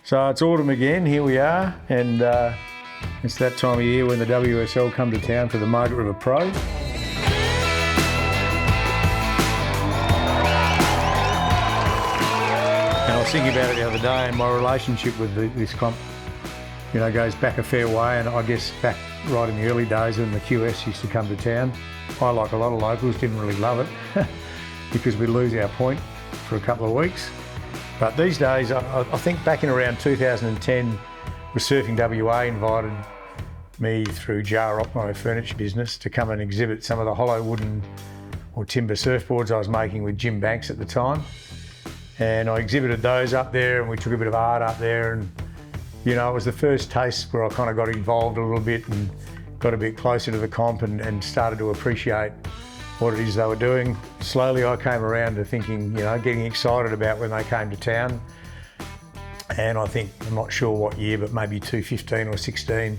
So it's autumn again, here we are, and it's that time of year when the WSL come to town for the Margaret River Pro. And I was thinking about it the other day, and my relationship with this comp, goes back a fair way, and I guess back right in the early days when the QS used to come to town. I, like a lot of locals, didn't really love it because we'd lose our point for a couple of weeks. But these days, I think back in around 2010, Surfing WA invited me through JahRoc, my furniture business, to come and exhibit some of the hollow wooden or timber surfboards I was making with Jim Banks at the time. And I exhibited those up there, and we took a bit of art up there, and it was the first taste where I kind of got involved a little bit and got a bit closer to the comp and started to appreciate what it is they were doing. Slowly I came around to thinking, getting excited about when they came to town. And I think, I'm not sure what year, but maybe 2015 or 16,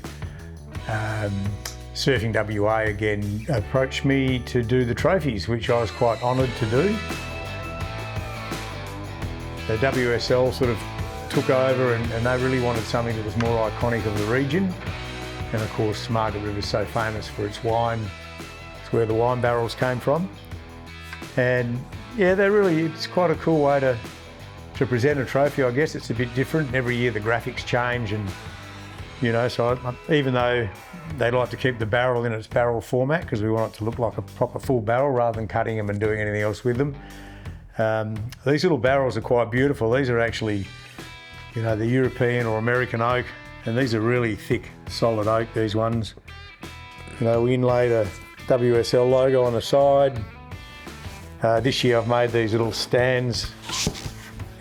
Surfing WA again approached me to do the trophies, which I was quite honoured to do. The WSL sort of took over and they really wanted something that was more iconic of the region. And of course, Margaret River is so famous for its wine. It's where the wine barrels came from. And yeah, it's quite a cool way to present a trophy. I guess it's a bit different. Every year the graphics change and, so even though they like to keep the barrel in its barrel format because we want it to look like a proper full barrel rather than cutting them and doing anything else with them. These little barrels are quite beautiful. These are actually, the European or American oak, and these are really thick, solid oak, these ones. We inlay the WSL logo on the side. This year I've made these little stands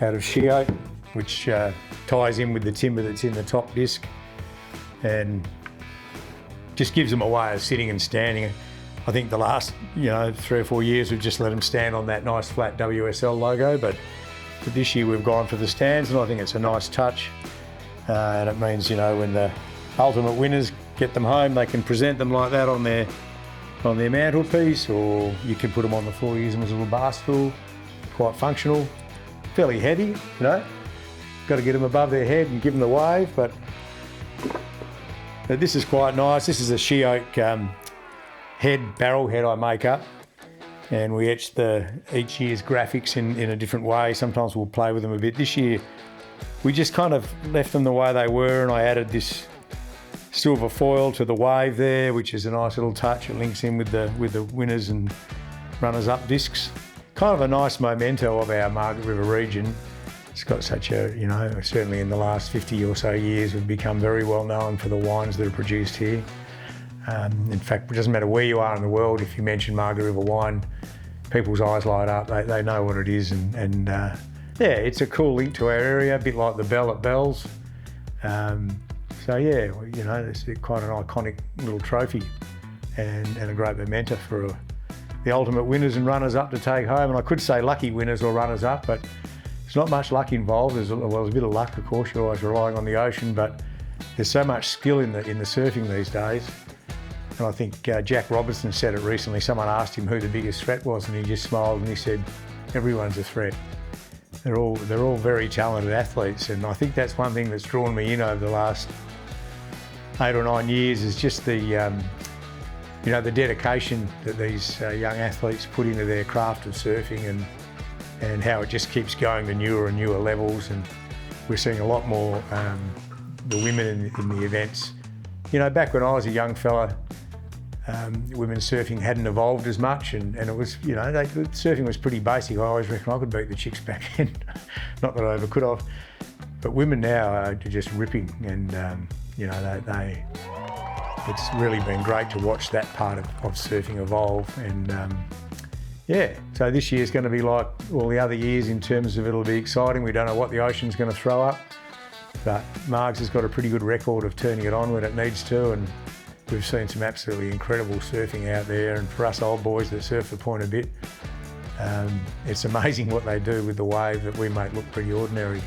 out of she oak, which ties in with the timber that's in the top disc and just gives them a way of sitting and standing. I think the last 3 or 4 years we've just let them stand on that nice flat WSL logo, but this year we've gone for the stands, and I think it's a nice touch. And it means, when the ultimate winners get them home, they can present them like that on their mantelpiece, or you can put them on the floor, use them as a little bar stool. Quite functional, fairly heavy, Got to get them above their head and give them the wave, but this is quite nice. This is a she oak barrel head I make up, and we etch each year's graphics in a different way. Sometimes we'll play with them a bit. This year we just kind of left them the way they were, and I added this silver foil to the wave there, which is a nice little touch. It links in with the winners and runners up discs. Kind of a nice memento of our Margaret River region. It's got such a, certainly in the last 50 or so years, we've become very well known for the wines that are produced here. In fact, it doesn't matter where you are in the world, if you mention Margaret River wine, people's eyes light up. They know what it is, and yeah, it's a cool link to our area, a bit like the bell at Bells. So yeah, it's quite an iconic little trophy and a great memento for the ultimate winners and runners up to take home. And I could say lucky winners or runners up, but there's not much luck involved. There's a bit of luck, of course, you're always relying on the ocean, but there's so much skill in the surfing these days. And I think Jack Robertson said it recently. Someone asked him who the biggest threat was, and he just smiled and he said, everyone's a threat. They're all very talented athletes, and I think that's one thing that's drawn me in over the last 8 or 9 years is just the dedication that these young athletes put into their craft of surfing and how it just keeps going to newer and newer levels. And we're seeing a lot more the women in the events. Back when I was a young fella, women's surfing hadn't evolved as much, and it was, surfing was pretty basic. I always reckon I could beat the chicks back then. Not that I ever could have. But women now are just ripping, and it's really been great to watch that part of surfing evolve. And so this year's going to be like all the other years in terms of it'll be exciting. We don't know what the ocean's going to throw up, but Margs has got a pretty good record of turning it on when it needs to, and we've seen some absolutely incredible surfing out there. And for us old boys that surf the point a bit, it's amazing what they do with the wave that we make look pretty ordinary.